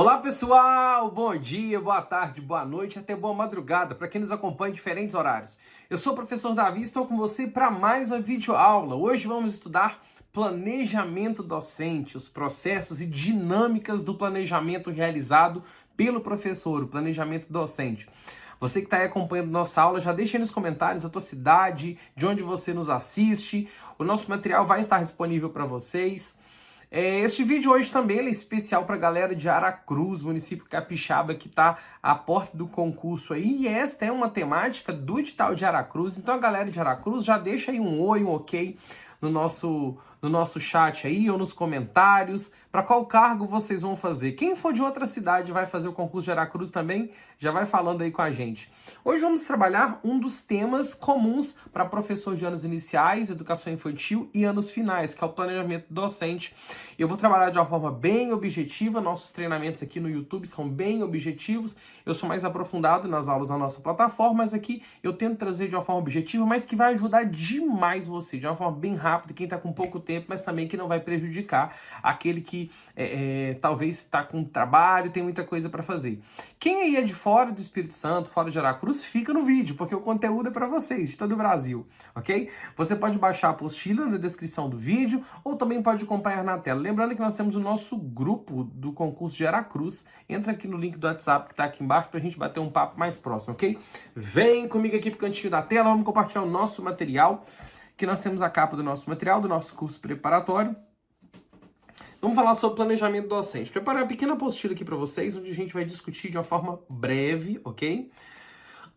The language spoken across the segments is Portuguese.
Olá pessoal, bom dia, boa tarde, boa noite, até boa madrugada para quem nos acompanha em diferentes horários. Eu sou o professor Davi e estou com você para mais uma videoaula. Hoje vamos estudar planejamento docente, os processos e dinâmicas do planejamento realizado pelo professor, o planejamento docente. Você que está aí acompanhando nossa aula, já deixa aí nos comentários a tua cidade, de onde você nos assiste. O nosso material vai estar disponível para vocês. Este vídeo hoje também é especial para a galera de Aracruz, município capixaba, que está à porta do concurso aí. E esta é uma temática do edital de Aracruz. Então a galera de Aracruz já deixa aí um oi, um ok no nosso chat aí ou nos comentários. Para qual cargo vocês vão fazer? Quem for de outra cidade vai fazer o concurso de Aracruz também, já vai falando aí com a gente. Hoje vamos trabalhar um dos temas comuns para professor de anos iniciais, educação infantil e anos finais, que é o planejamento docente. Eu vou trabalhar de uma forma bem objetiva, nossos treinamentos aqui no YouTube são bem objetivos. Eu sou mais aprofundado nas aulas da nossa plataforma, mas aqui eu tento trazer de uma forma objetiva, mas que vai ajudar demais você, de uma forma bem rápida, quem está com pouco tempo, mas também que não vai prejudicar aquele que talvez está com trabalho, tem muita coisa para fazer. Quem aí é de fora do Espírito Santo, fora de Aracruz, fica no vídeo, porque o conteúdo é para vocês, de todo o Brasil, ok? Você pode baixar a apostila na descrição do vídeo, ou também pode acompanhar na tela. Lembrando que nós temos o nosso grupo do concurso de Aracruz. Entra aqui no link do WhatsApp que está aqui embaixo para a gente bater um papo mais próximo, ok? Vem comigo aqui pro cantinho da tela, vamos compartilhar o nosso material, que nós temos a capa do nosso material, do nosso curso preparatório. Vamos falar sobre planejamento docente. Preparei uma pequena apostila aqui para vocês, onde a gente vai discutir de uma forma breve, ok?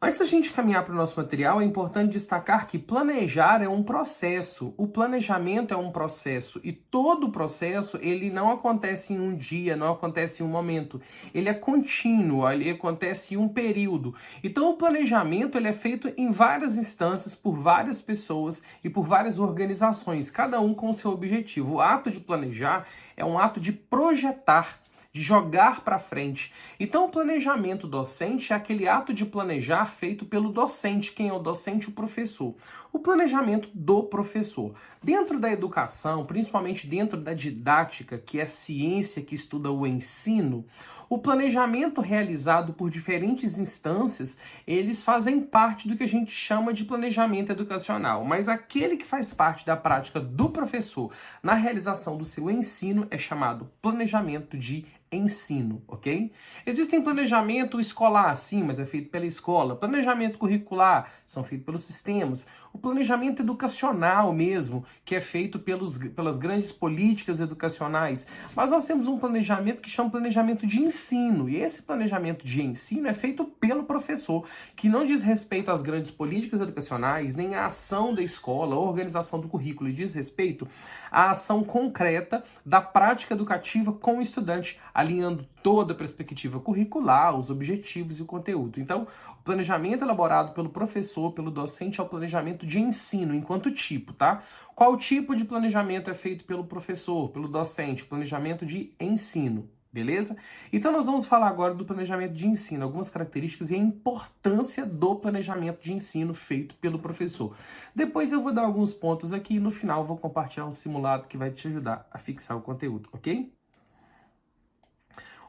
Antes da gente caminhar para o nosso material, é importante destacar que planejar é um processo. O planejamento é um processo e todo processo ele não acontece em um dia, não acontece em um momento. Ele é contínuo, ele acontece em um período. Então o planejamento ele é feito em várias instâncias, por várias pessoas e por várias organizações, cada um com o seu objetivo. O ato de planejar é um ato de projetar, de jogar para frente. Então, o planejamento docente é aquele ato de planejar feito pelo docente. Quem é o docente? O professor. O planejamento do professor. Dentro da educação, principalmente dentro da didática, que é a ciência que estuda o ensino, o planejamento realizado por diferentes instâncias, eles fazem parte do que a gente chama de planejamento educacional. Mas aquele que faz parte da prática do professor na realização do seu ensino é chamado planejamento de ensino, ok? Existem planejamento escolar, sim, mas é feito pela escola. Planejamento curricular, são feitos pelos sistemas. O planejamento educacional mesmo, que é feito pelas grandes políticas educacionais. Mas nós temos um planejamento que chama planejamento de ensino. E esse planejamento de ensino é feito pelo professor, que não diz respeito às grandes políticas educacionais, nem à ação da escola, à organização do currículo, e diz respeito à ação concreta da prática educativa com o estudante, alinhando toda a perspectiva curricular, os objetivos e o conteúdo. Então, o planejamento elaborado pelo professor, pelo docente, é o planejamento de ensino, enquanto tipo, tá? Qual tipo de planejamento é feito pelo professor, pelo docente? Planejamento de ensino, beleza? Então, nós vamos falar agora do planejamento de ensino, algumas características e a importância do planejamento de ensino feito pelo professor. Depois eu vou dar alguns pontos aqui e no final eu vou compartilhar um simulado que vai te ajudar a fixar o conteúdo, ok?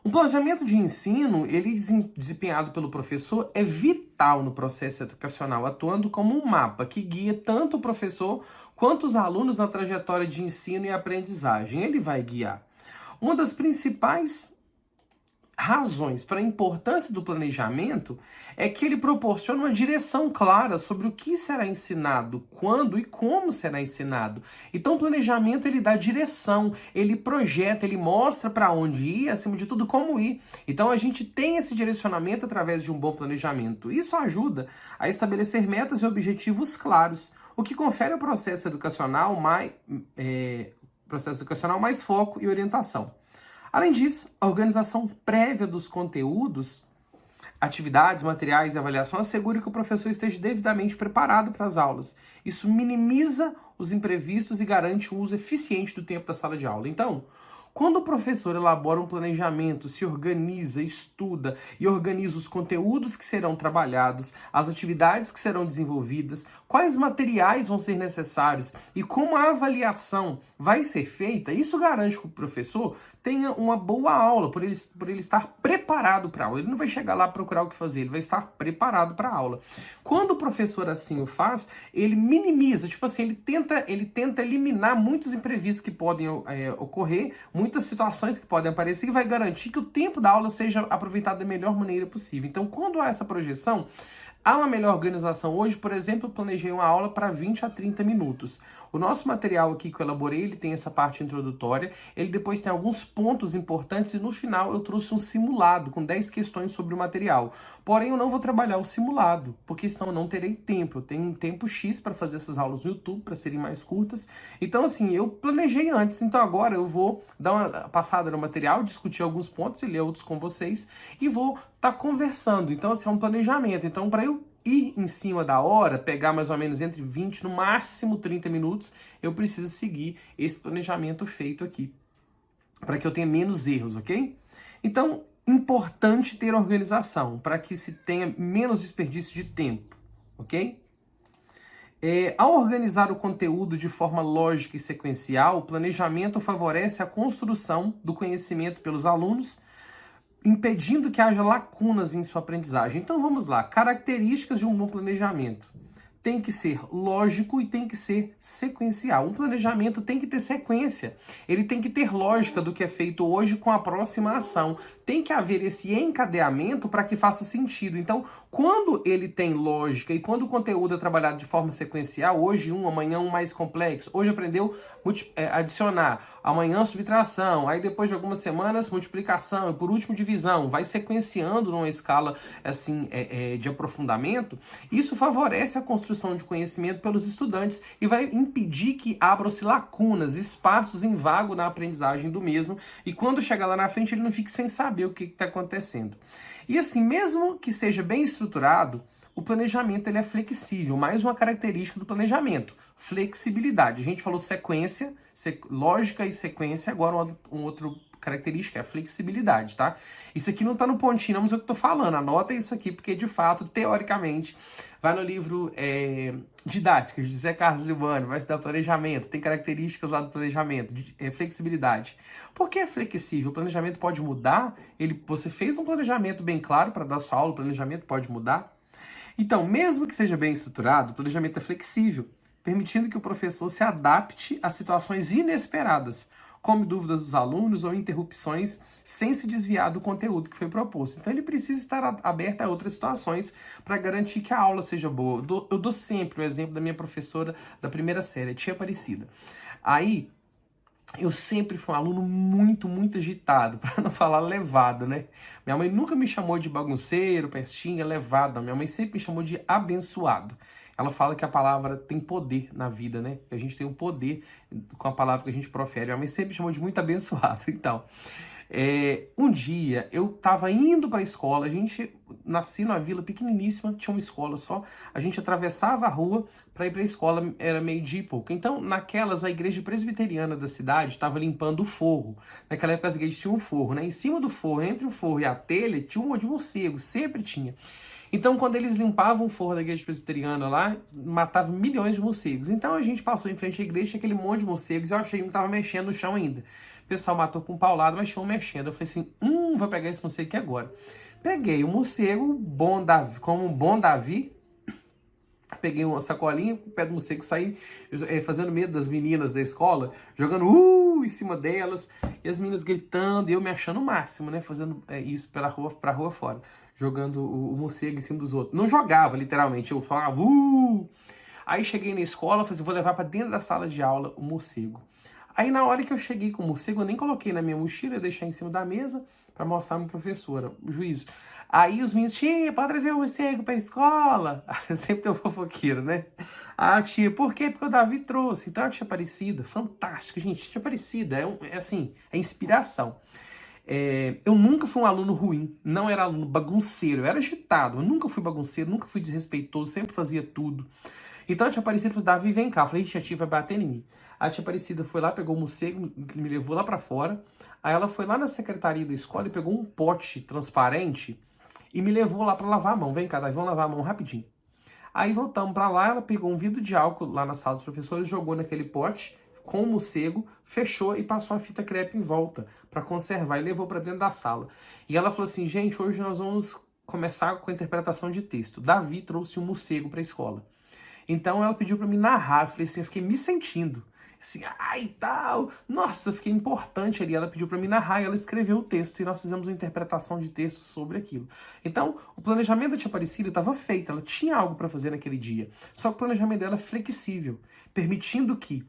O planejamento de ensino, ele desempenhado pelo professor, é vital no processo educacional, atuando como um mapa que guia tanto o professor quanto os alunos na trajetória de ensino e aprendizagem. Ele vai guiar. Uma das principais razões para a importância do planejamento é que ele proporciona uma direção clara sobre o que será ensinado, quando e como será ensinado. Então o planejamento ele dá direção, ele projeta, ele mostra para onde ir, acima de tudo como ir. Então a gente tem esse direcionamento através de um bom planejamento. Isso ajuda a estabelecer metas e objetivos claros, o que confere ao processo educacional mais foco e orientação. Além disso, a organização prévia dos conteúdos, atividades, materiais e avaliação assegura que o professor esteja devidamente preparado para as aulas. Isso minimiza os imprevistos e garante o uso eficiente do tempo da sala de aula. Então, quando o professor elabora um planejamento, se organiza, estuda e organiza os conteúdos que serão trabalhados, as atividades que serão desenvolvidas, quais materiais vão ser necessários e como a avaliação vai ser feita, isso garante que o professor tenha uma boa aula, por ele estar preparado para a aula. Ele não vai chegar lá procurar o que fazer, ele vai estar preparado para a aula. Quando o professor assim o faz, ele minimiza, tipo assim, ele tenta eliminar muitos imprevistos que podem ocorrer, muitas situações que podem aparecer e vai garantir que o tempo da aula seja aproveitado da melhor maneira possível. Então, quando há essa projeção, há uma melhor organização. Hoje, por exemplo, eu planejei uma aula para 20 a 30 minutos. O nosso material aqui que eu elaborei, ele tem essa parte introdutória, ele depois tem alguns pontos importantes e no final eu trouxe um simulado com 10 questões sobre o material. Porém, eu não vou trabalhar o simulado, porque senão eu não terei tempo. Eu tenho um tempo X para fazer essas aulas no YouTube, para serem mais curtas. Então, assim, eu planejei antes. Então, agora eu vou dar uma passada no material, discutir alguns pontos e ler outros com vocês e vou estar conversando. Então, assim, é um planejamento. Então, para eu ir em cima da hora, pegar mais ou menos entre 20, no máximo 30 minutos, eu preciso seguir esse planejamento feito aqui, para que eu tenha menos erros, ok? Então, importante ter organização, para que se tenha menos desperdício de tempo, ok? Ao organizar o conteúdo de forma lógica e sequencial, o planejamento favorece a construção do conhecimento pelos alunos, impedindo que haja lacunas em sua aprendizagem. Então vamos lá, características de um bom planejamento. Tem que ser lógico e tem que ser sequencial. Um planejamento tem que ter sequência. Ele tem que ter lógica do que é feito hoje com a próxima ação. Tem que haver esse encadeamento para que faça sentido. Então, quando ele tem lógica e quando o conteúdo é trabalhado de forma sequencial, hoje um, amanhã um mais complexo, hoje aprendeu adicionar, amanhã subtração, aí depois de algumas semanas multiplicação e por último divisão, vai sequenciando numa escala assim de aprofundamento, isso favorece a construção de conhecimento pelos estudantes e vai impedir que abram-se lacunas, espaços em vago na aprendizagem do mesmo e quando chegar lá na frente ele não fique sem saber o que está acontecendo. E assim, mesmo que seja bem estruturado, o planejamento ele é flexível, mais uma característica do planejamento, flexibilidade. A gente falou sequência, lógica e sequência, agora um outro característica é a flexibilidade, tá? Isso aqui não tá no pontinho, não, mas é o que eu tô falando. Anota isso aqui, porque de fato, teoricamente, vai no livro Didáticas, de Zé Carlos Libano, vai estudar planejamento, tem características lá do planejamento, flexibilidade. Por que é flexível? O planejamento pode mudar? Você fez um planejamento bem claro para dar sua aula, o planejamento pode mudar? Então, mesmo que seja bem estruturado, o planejamento é flexível, permitindo que o professor se adapte a situações inesperadas, como dúvidas dos alunos ou interrupções, sem se desviar do conteúdo que foi proposto. Então, ele precisa estar aberto a outras situações para garantir que a aula seja boa. Eu dou sempre o exemplo da minha professora da primeira série, a tia Aparecida. Aí, eu sempre fui um aluno muito agitado, para não falar levado, né? Minha mãe nunca me chamou de bagunceiro, pestinha, levado. Minha mãe sempre me chamou de abençoado. Ela fala que a palavra tem poder na vida, né? Que a gente tem um poder com a palavra que a gente profere. Minha mãe sempre me chamou de muito abençoado. Então, um dia eu tava indo para a escola, a gente nasci numa vila pequeniníssima, tinha uma escola só, a gente atravessava a rua para ir para a escola, era meio-dia e pouco. Então, naquelas, a igreja presbiteriana da cidade estava limpando o forro. Naquela época as igrejas tinham um forro, né? Em cima do forro, entre o forro e a telha, tinha um de morcego, sempre tinha. Então, quando eles limpavam o forro da igreja presbiteriana lá, matavam milhões de morcegos. Então, a gente passou em frente à igreja, tinha aquele monte de morcegos, e eu achei que não estava mexendo no chão ainda. O pessoal matou com um paulado, mas tinham mexendo. Eu falei assim, vou pegar esse morcego aqui agora. Peguei o morcego, como um bom Davi, peguei uma sacolinha, o pé do morcego, saí fazendo medo das meninas da escola, jogando em cima delas, e as meninas gritando, e eu me achando o máximo, né, fazendo isso pra rua fora, jogando o morcego em cima dos outros. Não jogava, literalmente, eu falava, Aí cheguei na escola, falei assim, vou levar pra dentro da sala de aula o morcego. Aí na hora que eu cheguei com o morcego, eu nem coloquei na minha mochila, eu deixei em cima da mesa pra mostrar pra minha professora, o juiz. Aí os meninos, tia, pode trazer o morcego pra escola? Sempre tem um fofoqueiro, né? Ah, tia, por quê? Porque o Davi trouxe. Então a tia Aparecida, fantástica, gente. Tia Aparecida, é inspiração. Eu nunca fui um aluno ruim, não era aluno bagunceiro, eu era agitado. Eu nunca fui bagunceiro, nunca fui desrespeitoso, sempre fazia tudo. Então a tia Aparecida falou, Davi, vem cá. Eu falei, a tia vai bater em mim. A tia Aparecida foi lá, pegou o morcego, me levou lá pra fora. Aí ela foi lá na secretaria da escola e pegou um pote transparente e me levou lá pra lavar a mão. Vem cá, Davi, vamos lavar a mão rapidinho. Aí voltamos pra lá, ela pegou um vidro de álcool lá na sala dos professores, jogou naquele pote com o morcego, fechou e passou a fita crepe em volta, para conservar e levou para dentro da sala. E ela falou assim, gente, hoje nós vamos começar com a interpretação de texto. Davi trouxe um morcego para a escola. Então ela pediu para me narrar, eu falei assim, eu fiquei me sentindo. Assim, ai, tal, nossa, eu fiquei importante ali. Ela pediu para me narrar e ela escreveu o texto e nós fizemos uma interpretação de texto sobre aquilo. Então, o planejamento da tia Aparecida estava feito, ela tinha algo para fazer naquele dia. Só que o planejamento dela é flexível, permitindo que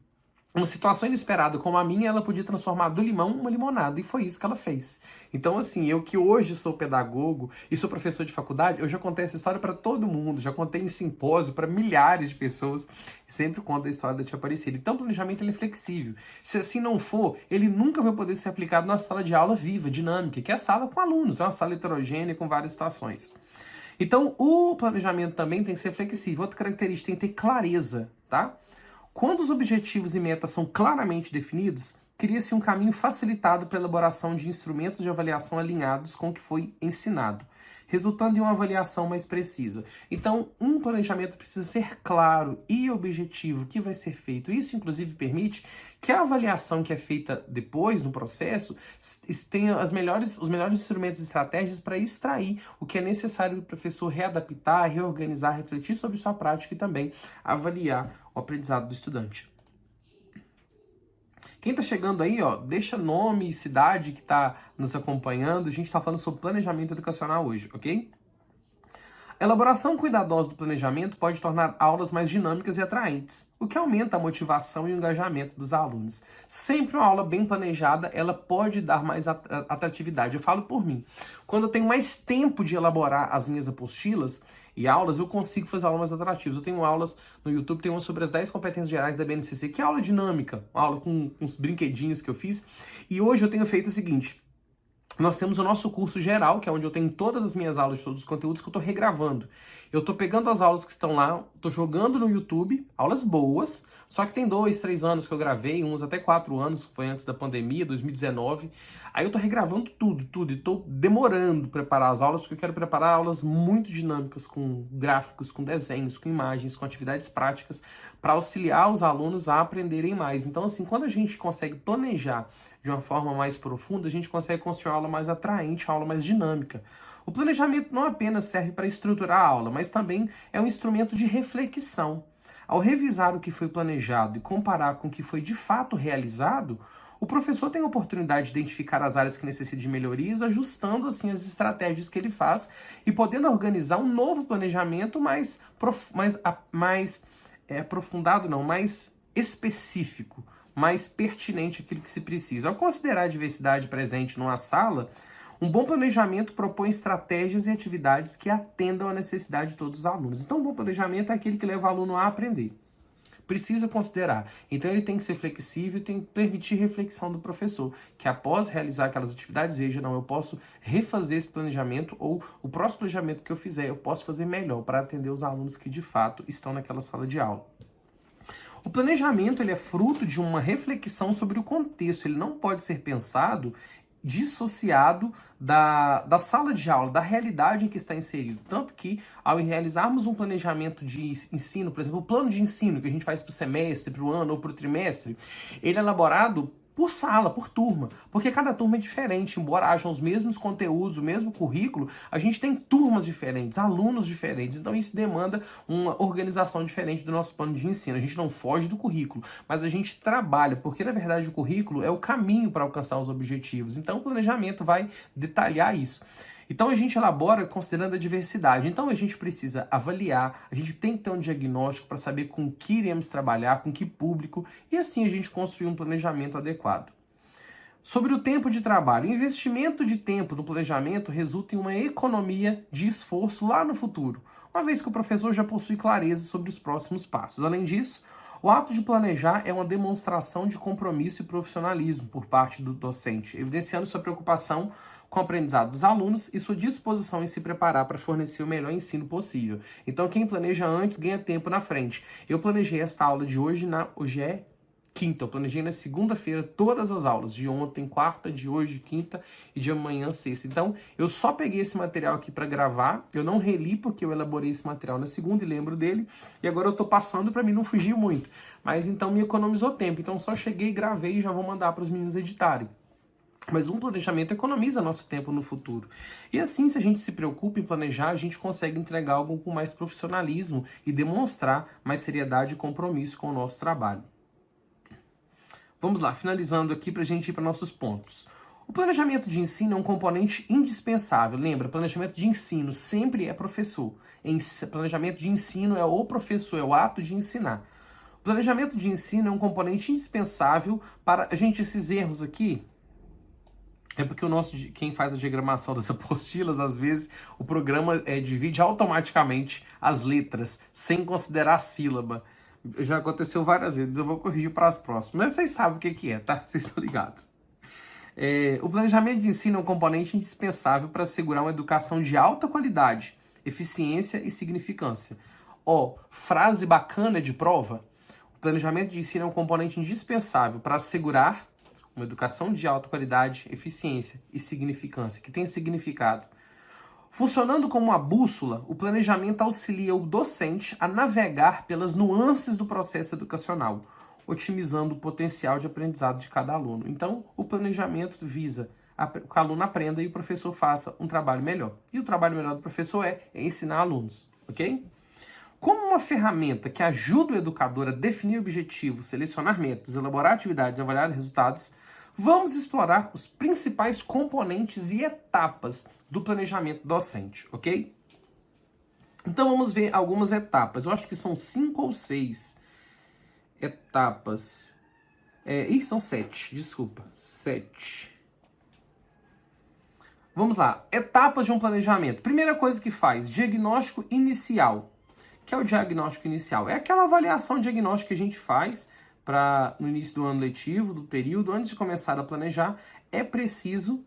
uma situação inesperada como a minha, ela podia transformar do limão uma limonada, e foi isso que ela fez. Então, assim, eu que hoje sou pedagogo e sou professor de faculdade, eu já contei essa história para todo mundo, já contei em simpósio para milhares de pessoas, e sempre conto a história da tia Aparecida. Então, o planejamento ele é flexível. Se assim não for, ele nunca vai poder ser aplicado na sala de aula viva, dinâmica, que é a sala com alunos, é uma sala heterogênea com várias situações. Então, o planejamento também tem que ser flexível. Outra característica, tem que ter clareza, tá? Quando os objetivos e metas são claramente definidos, cria-se um caminho facilitado para a elaboração de instrumentos de avaliação alinhados com o que foi ensinado, resultando em uma avaliação mais precisa. Então, um planejamento precisa ser claro e objetivo, o que vai ser feito. Isso, inclusive, permite que a avaliação que é feita depois, no processo, tenha os melhores instrumentos e estratégias para extrair o que é necessário para o professor readaptar, reorganizar, refletir sobre sua prática e também avaliar o aprendizado do estudante. Quem tá chegando aí, ó, deixa nome e cidade que tá nos acompanhando. A gente tá falando sobre planejamento educacional hoje, ok? A elaboração cuidadosa do planejamento pode tornar aulas mais dinâmicas e atraentes, o que aumenta a motivação e o engajamento dos alunos. Sempre uma aula bem planejada, ela pode dar mais atratividade. Eu falo por mim. Quando eu tenho mais tempo de elaborar as minhas apostilas e aulas, eu consigo fazer aulas mais atrativas. Eu tenho aulas no YouTube, tem uma sobre as 10 competências gerais da BNCC, que é aula dinâmica, uma aula com uns brinquedinhos que eu fiz. E hoje eu tenho feito o seguinte: nós temos o nosso curso geral, que é onde eu tenho todas as minhas aulas de todos os conteúdos que eu estou regravando. Eu estou pegando as aulas que estão lá, estou jogando no YouTube, aulas boas, só que tem 2, 3 anos que eu gravei, uns até 4 anos, que foi antes da pandemia, 2019. Aí eu estou regravando tudo, e estou demorando para preparar as aulas, porque eu quero preparar aulas muito dinâmicas, com gráficos, com desenhos, com imagens, com atividades práticas, para auxiliar os alunos a aprenderem mais. Então, assim, quando a gente consegue planejar de uma forma mais profunda, a gente consegue construir uma aula mais atraente, uma aula mais dinâmica. O planejamento não apenas serve para estruturar a aula, mas também é um instrumento de reflexão. Ao revisar o que foi planejado e comparar com o que foi de fato realizado, o professor tem a oportunidade de identificar as áreas que necessitam de melhorias, ajustando assim as estratégias que ele faz e podendo organizar um novo planejamento mais aprofundado, não, mais específico, mais pertinente àquilo que se precisa. Ao considerar a diversidade presente numa sala, um bom planejamento propõe estratégias e atividades que atendam à necessidade de todos os alunos. Então, um bom planejamento é aquele que leva o aluno a aprender. Precisa considerar. Então, ele tem que ser flexível e tem que permitir reflexão do professor, que após realizar aquelas atividades, veja, não, eu posso refazer esse planejamento ou o próximo planejamento que eu fizer, eu posso fazer melhor para atender os alunos que, de fato, estão naquela sala de aula. O planejamento ele é fruto de uma reflexão sobre o contexto, ele não pode ser pensado dissociado da sala de aula, da realidade em que está inserido. Tanto que, ao realizarmos um planejamento de ensino, por exemplo, o plano de ensino que a gente faz para o semestre, para o ano ou para o trimestre, ele é elaborado por sala, por turma, porque cada turma é diferente, embora hajam os mesmos conteúdos, o mesmo currículo, a gente tem turmas diferentes, alunos diferentes, então isso demanda uma organização diferente do nosso plano de ensino. A gente não foge do currículo, mas a gente trabalha, porque na verdade o currículo é o caminho para alcançar os objetivos, então o planejamento vai detalhar isso. Então a gente elabora considerando a diversidade. Então a gente precisa avaliar, a gente tem que ter um diagnóstico para saber com que iremos trabalhar, com que público, e assim a gente construir um planejamento adequado. Sobre o tempo de trabalho, o investimento de tempo no planejamento resulta em uma economia de esforço lá no futuro, uma vez que o professor já possui clareza sobre os próximos passos. Além disso, o ato de planejar é uma demonstração de compromisso e profissionalismo por parte do docente, evidenciando sua preocupação com o aprendizado dos alunos e sua disposição em se preparar para fornecer o melhor ensino possível. Então, quem planeja antes ganha tempo na frente. Eu planejei esta aula de hoje, hoje é quinta, eu planejei na segunda-feira todas as aulas, de ontem, quarta, de hoje, quinta e de amanhã, sexta. Então, eu só peguei esse material aqui para gravar, eu não reli porque eu elaborei esse material na segunda e lembro dele, e agora eu tô passando para mim não fugir muito. Mas então me economizou tempo, então só cheguei, gravei e já vou mandar para os meninos editarem. Mas um planejamento economiza nosso tempo no futuro. E assim, se a gente se preocupa em planejar, a gente consegue entregar algo com mais profissionalismo e demonstrar mais seriedade e compromisso com o nosso trabalho. Vamos lá, finalizando aqui para a gente ir para nossos pontos. O planejamento de ensino é um componente indispensável. Lembra, planejamento de ensino sempre é professor. Planejamento de ensino é o professor, é o ato de ensinar. O planejamento de ensino é um componente indispensável para a gente, esses erros aqui. É porque quem faz a diagramação das apostilas, às vezes, o programa divide automaticamente as letras, sem considerar a sílaba. Já aconteceu várias vezes, eu vou corrigir para as próximas. Mas vocês sabem o que é, tá? Vocês estão ligados. O planejamento de ensino é um componente indispensável para assegurar uma educação de alta qualidade, eficiência e significância. Frase bacana de prova. O planejamento de ensino é um componente indispensável para assegurar uma educação de alta qualidade, eficiência e significância, que tem significado. Funcionando como uma bússola, o planejamento auxilia o docente a navegar pelas nuances do processo educacional, otimizando o potencial de aprendizado de cada aluno. Então, o planejamento visa que o aluno aprenda e o professor faça um trabalho melhor. E o trabalho melhor do professor é ensinar alunos, ok? Como uma ferramenta que ajuda o educador a definir objetivos, selecionar métodos, elaborar atividades e avaliar resultados, vamos explorar os principais componentes e etapas do planejamento docente, ok? Então vamos ver algumas etapas. Eu acho que são 5 ou 6 etapas. São 7, desculpa. 7. Vamos lá. Etapas de um planejamento. Primeira coisa que faz, diagnóstico inicial. O que é o diagnóstico inicial? É aquela avaliação diagnóstica que a gente faz no início do ano letivo, do período, antes de começar a planejar. É preciso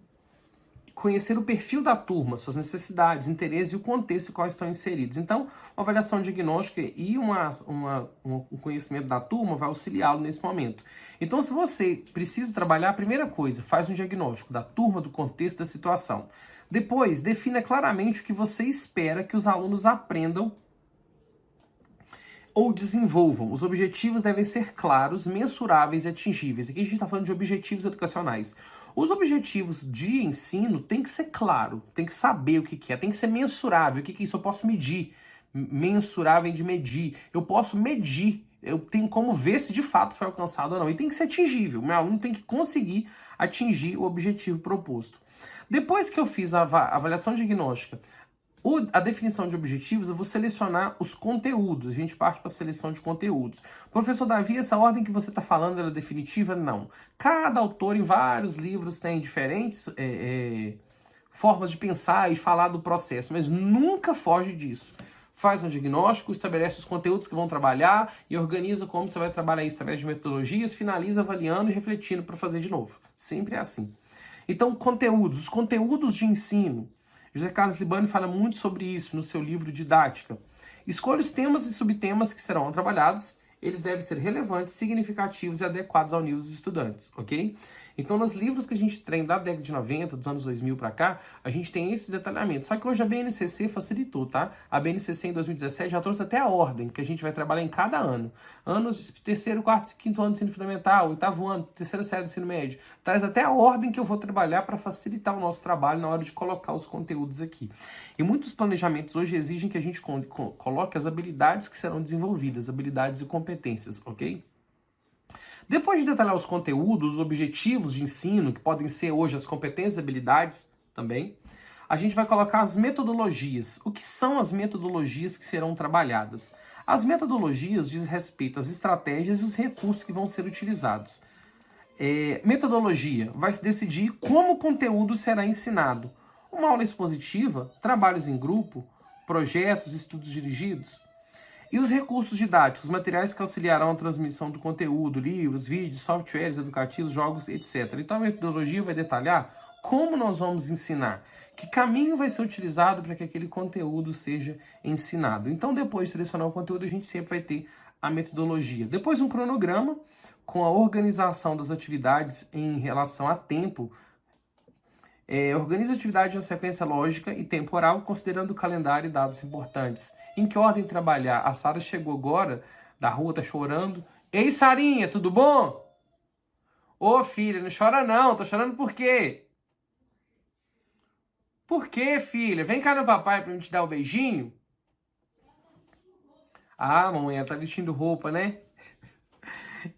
conhecer o perfil da turma, suas necessidades, interesses e o contexto em qual estão inseridos. Então, uma avaliação diagnóstica e um conhecimento da turma vai auxiliá-lo nesse momento. Então, se você precisa trabalhar, a primeira coisa, faz um diagnóstico da turma, do contexto, da situação. Depois, defina claramente o que você espera que os alunos aprendam ou desenvolvam. Os objetivos devem ser claros, mensuráveis e atingíveis. Aqui a gente está falando de objetivos educacionais. Os objetivos de ensino tem que ser claro, tem que saber o que é, tem que ser mensurável. O que é isso? Eu posso medir. Mensurável de medir. Eu posso medir. Eu tenho como ver se de fato foi alcançado ou não. E tem que ser atingível. Meu aluno tem que conseguir atingir o objetivo proposto. Depois que eu fiz a avaliação diagnóstica, a definição de objetivos, eu vou selecionar os conteúdos. A gente parte para a seleção de conteúdos. Professor Davi, essa ordem que você está falando ela é definitiva? Não. Cada autor, em vários livros, tem diferentes formas de pensar e falar do processo, mas nunca foge disso. Faz um diagnóstico, estabelece os conteúdos que vão trabalhar e organiza como você vai trabalhar isso através de metodologias, finaliza avaliando e refletindo para fazer de novo. Sempre é assim. Então, conteúdos. Os conteúdos de ensino. José Carlos Libani fala muito sobre isso no seu livro Didática. Escolha os temas e subtemas que serão trabalhados. Eles devem ser relevantes, significativos e adequados ao nível dos estudantes, ok? Então, nos livros que a gente treina da década de 90, dos anos 2000 para cá, a gente tem esses detalhamentos. Só que hoje a BNCC facilitou, tá? A BNCC em 2017 já trouxe até a ordem que a gente vai trabalhar em cada ano. Terceiro, quarto, quinto ano do ensino fundamental, oitavo ano, terceira série do ensino médio. Traz até a ordem que eu vou trabalhar para facilitar o nosso trabalho na hora de colocar os conteúdos aqui. E muitos planejamentos hoje exigem que a gente coloque as habilidades que serão desenvolvidas, habilidades e competências, ok? Depois de detalhar os conteúdos, os objetivos de ensino, que podem ser hoje as competências e habilidades também, a gente vai colocar as metodologias. O que são as metodologias que serão trabalhadas? As metodologias dizem respeito às estratégias e os recursos que vão ser utilizados. Metodologia vai se decidir como o conteúdo será ensinado. Uma aula expositiva, trabalhos em grupo, projetos, estudos dirigidos. E os recursos didáticos, materiais que auxiliarão a transmissão do conteúdo, livros, vídeos, softwares educativos, jogos, etc. Então a metodologia vai detalhar como nós vamos ensinar, que caminho vai ser utilizado para que aquele conteúdo seja ensinado. Então depois de selecionar o conteúdo, a gente sempre vai ter a metodologia. Depois um cronograma com a organização das atividades em relação a tempo. Organiza a atividade em uma sequência lógica e temporal, considerando o calendário e dados importantes. Em que ordem trabalhar? A Sara chegou agora da rua, tá chorando. Ei, Sarinha, tudo bom? Ô, filha, não chora não. Tô chorando por quê? Por quê, filha? Vem cá no papai pra gente te dar um beijinho. Ah, mamãe, ela tá vestindo roupa, né?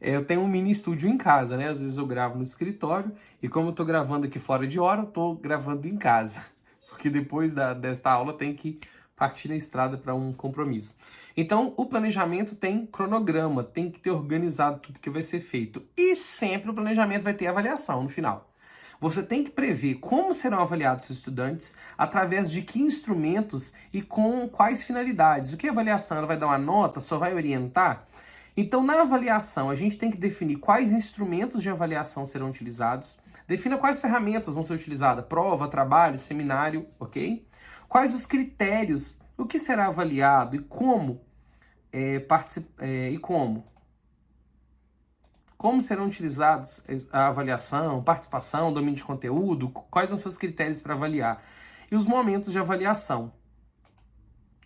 Eu tenho um mini estúdio em casa, né? Às vezes eu gravo no escritório e como eu tô gravando aqui fora de hora, eu tô gravando em casa. Porque depois desta aula tem que partir na estrada para um compromisso. Então, o planejamento tem cronograma, tem que ter organizado tudo que vai ser feito. E sempre o planejamento vai ter avaliação no final. Você tem que prever como serão avaliados os estudantes, através de que instrumentos e com quais finalidades. O que é avaliação? Ela vai dar uma nota? Só vai orientar? Então, na avaliação, a gente tem que definir quais instrumentos de avaliação serão utilizados, defina quais ferramentas vão ser utilizadas, prova, trabalho, seminário, ok? Quais os critérios, o que será avaliado e como, como serão utilizados a avaliação, participação, domínio de conteúdo, quais vão ser os critérios para avaliar. E os momentos de avaliação.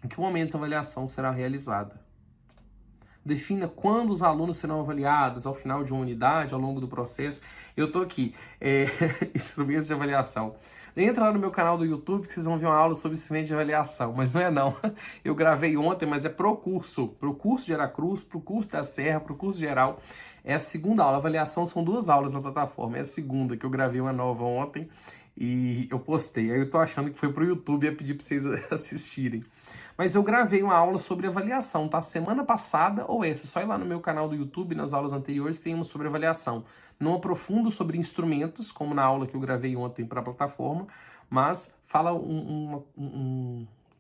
Em que momentos a avaliação será realizada? Defina quando os alunos serão avaliados, ao final de uma unidade, ao longo do processo. Eu estou aqui, instrumentos de avaliação. Entra lá no meu canal do YouTube que vocês vão ver uma aula sobre instrumentos de avaliação, mas não é não. Eu gravei ontem, mas é pro curso de Aracruz, pro curso da Serra, pro curso geral. É a segunda aula, a avaliação são 2 aulas na plataforma, é a segunda que eu gravei uma nova ontem e eu postei. Aí eu tô achando que foi pro YouTube e ia pedir para vocês assistirem. Mas eu gravei uma aula sobre avaliação, tá? Semana passada ou essa, só ir lá no meu canal do YouTube, nas aulas anteriores, que tem uma sobre avaliação. Não aprofundo sobre instrumentos, como na aula que eu gravei ontem para a plataforma, mas fala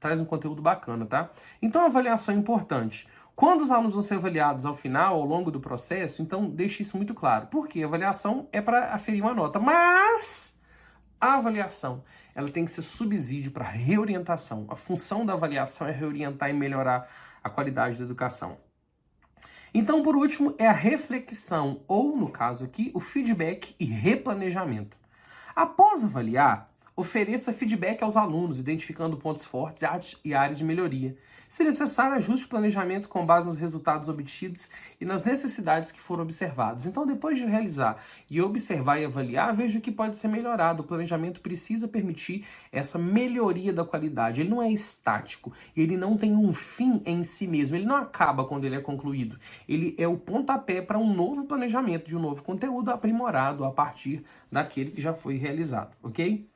traz um conteúdo bacana, tá? Então a avaliação é importante. Quando os alunos vão ser avaliados ao final, ao longo do processo, então deixe isso muito claro. Porque a avaliação é para aferir uma nota, mas a avaliação ela tem que ser subsídio para reorientação. A função da avaliação é reorientar e melhorar a qualidade da educação. Então, por último, é a reflexão, ou, no caso aqui, o feedback e replanejamento. Após avaliar, ofereça feedback aos alunos, identificando pontos fortes e áreas de melhoria. Se necessário, ajuste o planejamento com base nos resultados obtidos e nas necessidades que foram observadas. Então, depois de realizar e observar e avaliar, veja o que pode ser melhorado. O planejamento precisa permitir essa melhoria da qualidade. Ele não é estático, ele não tem um fim em si mesmo, ele não acaba quando ele é concluído. Ele é o pontapé para um novo planejamento de um novo conteúdo aprimorado a partir daquele que já foi realizado, ok?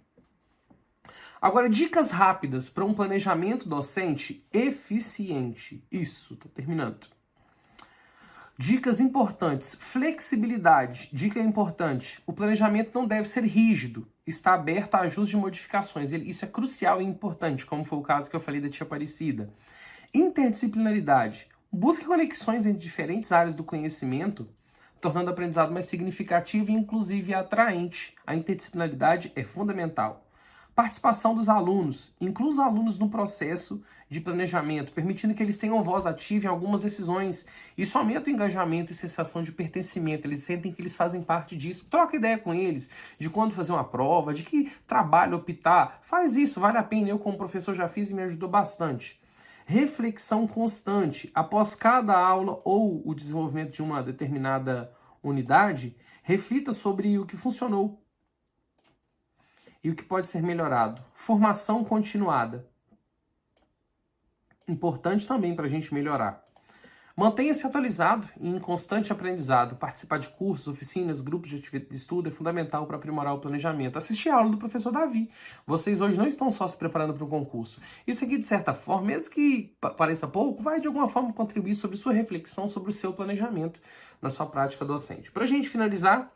Agora, dicas rápidas para um planejamento docente eficiente. Isso, tô terminando. Dicas importantes. Flexibilidade. Dica importante. O planejamento não deve ser rígido. Está aberto a ajustes e modificações. Isso é crucial e importante, como foi o caso que eu falei da tia Aparecida. Interdisciplinaridade. Busque conexões entre diferentes áreas do conhecimento, tornando o aprendizado mais significativo e, inclusive, atraente. A interdisciplinaridade é fundamental. Participação dos alunos. Inclua os alunos no processo de planejamento, permitindo que eles tenham voz ativa em algumas decisões. Isso aumenta o engajamento e sensação de pertencimento. Eles sentem que eles fazem parte disso. Troca ideia com eles de quando fazer uma prova, de que trabalho optar. Faz isso, vale a pena. Eu, como professor, já fiz e me ajudou bastante. Reflexão constante. Após cada aula ou o desenvolvimento de uma determinada unidade, reflita sobre o que funcionou e o que pode ser melhorado. Formação continuada. Importante também para a gente melhorar. Mantenha-se atualizado e em constante aprendizado. Participar de cursos, oficinas, grupos de estudo é fundamental para aprimorar o planejamento. Assistir a aula do professor Davi. Vocês hoje não estão só se preparando para o concurso. Isso aqui, de certa forma, mesmo que pareça pouco, vai de alguma forma contribuir sobre sua reflexão sobre o seu planejamento na sua prática docente. Para a gente finalizar,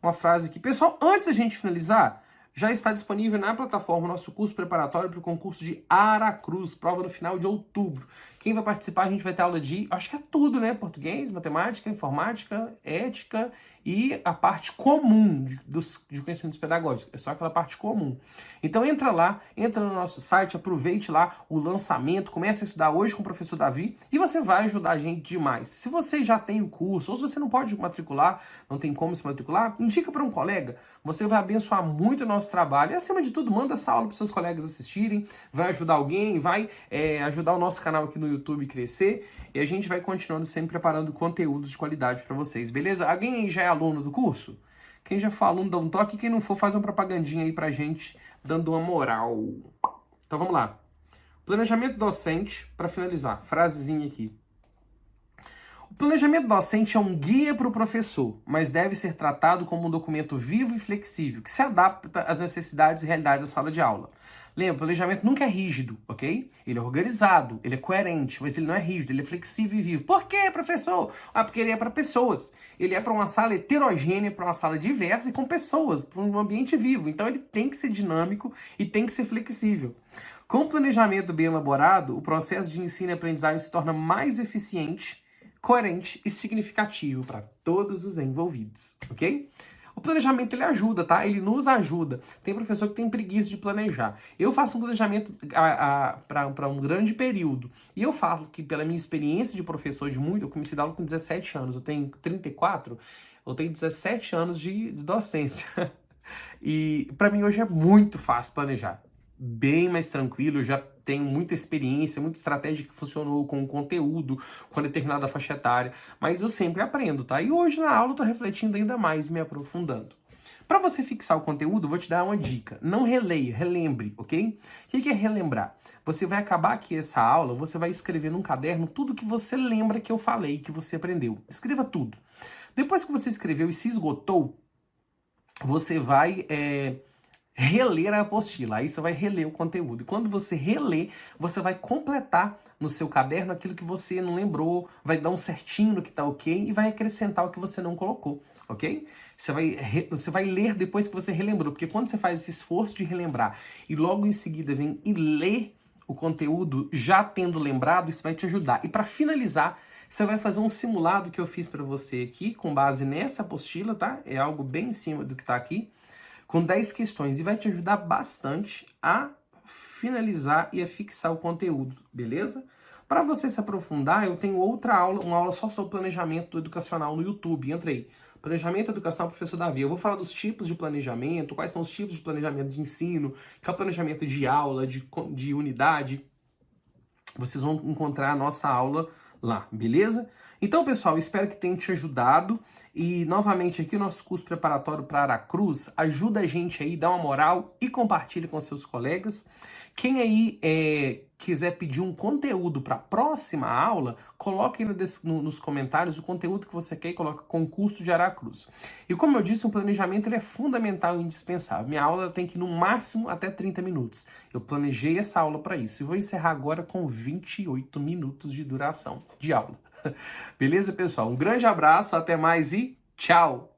uma frase aqui. Pessoal, antes da gente finalizar, já está disponível na plataforma o nosso curso preparatório para o concurso de Aracruz, prova no final de outubro. Quem vai participar, a gente vai ter aula de, acho que é tudo, né? Português, matemática, informática, ética e a parte comum de conhecimentos pedagógicos. É só aquela parte comum. Então entra lá, entra no nosso site, aproveite lá o lançamento, comece a estudar hoje com o professor Davi e você vai ajudar a gente demais. Se você já tem o curso ou se você não pode matricular, não tem como se matricular, indica para um colega. Você vai abençoar muito o nosso trabalho e, acima de tudo, manda essa aula para seus colegas assistirem, vai ajudar alguém, vai ajudar o nosso canal aqui no YouTube crescer e a gente vai continuando sempre preparando conteúdos de qualidade para vocês, beleza? Alguém aí já é aluno do curso? Quem já for aluno, dá um toque. Quem não for, faz uma propagandinha aí pra gente, dando uma moral. Então vamos lá. Planejamento docente, para finalizar. Frasezinha aqui. O planejamento docente é um guia para o professor, mas deve ser tratado como um documento vivo e flexível, que se adapta às necessidades e realidades da sala de aula. Lembra, o planejamento nunca é rígido, ok? Ele é organizado, ele é coerente, mas ele não é rígido, ele é flexível e vivo. Por quê, professor? Ah, porque ele é para pessoas. Ele é para uma sala heterogênea, para uma sala diversa e com pessoas, para um ambiente vivo. Então ele tem que ser dinâmico e tem que ser flexível. Com o planejamento bem elaborado, o processo de ensino e aprendizagem se torna mais eficiente, coerente e significativo para todos os envolvidos, ok? O planejamento ele ajuda, tá? Ele nos ajuda. Tem professor que tem preguiça de planejar. Eu faço um planejamento para um grande período. E eu falo que pela minha experiência de professor eu comecei a dar aula com 17 anos, eu tenho 34, eu tenho 17 anos de docência. E para mim hoje é muito fácil planejar. Bem mais tranquilo, eu já tenho muita experiência, muita estratégia que funcionou com o conteúdo, com determinada faixa etária, mas eu sempre aprendo, tá? E hoje na aula eu tô refletindo ainda mais, me aprofundando. Para você fixar o conteúdo, eu vou te dar uma dica. Não releia, relembre, ok? O que é relembrar? Você vai acabar aqui essa aula, você vai escrever num caderno tudo que você lembra que eu falei, que você aprendeu. Escreva tudo. Depois que você escreveu e se esgotou, você vai reler a apostila, aí você vai reler o conteúdo. E quando você reler, você vai completar no seu caderno aquilo que você não lembrou, vai dar um certinho no que tá ok e vai acrescentar o que você não colocou, ok? Você vai ler depois que você relembrou, porque quando você faz esse esforço de relembrar e logo em seguida vem e lê o conteúdo já tendo lembrado, isso vai te ajudar. E para finalizar, você vai fazer um simulado que eu fiz para você aqui, com base nessa apostila, tá? É algo bem em cima do que tá aqui, com 10 questões, e vai te ajudar bastante a finalizar e a fixar o conteúdo, beleza? Para você se aprofundar, eu tenho outra aula, uma aula só sobre planejamento educacional no YouTube. Entra aí. Planejamento educacional, professor Davi. Eu vou falar dos tipos de planejamento, quais são os tipos de planejamento de ensino, que é o planejamento de aula, de unidade. Vocês vão encontrar a nossa aula lá, beleza? Então, pessoal, espero que tenha te ajudado. E, novamente, aqui o nosso curso preparatório para Aracruz. Ajuda a gente aí, dá uma moral e compartilha com seus colegas. Quem aí quiser pedir um conteúdo para a próxima aula, coloque aí nos comentários o conteúdo que você quer e coloca concurso de Aracruz. E como eu disse, um planejamento ele é fundamental e indispensável. Minha aula tem que ir no máximo até 30 minutos. Eu planejei essa aula para isso. E vou encerrar agora com 28 minutos de duração de aula. Beleza, pessoal? Um grande abraço, até mais e tchau!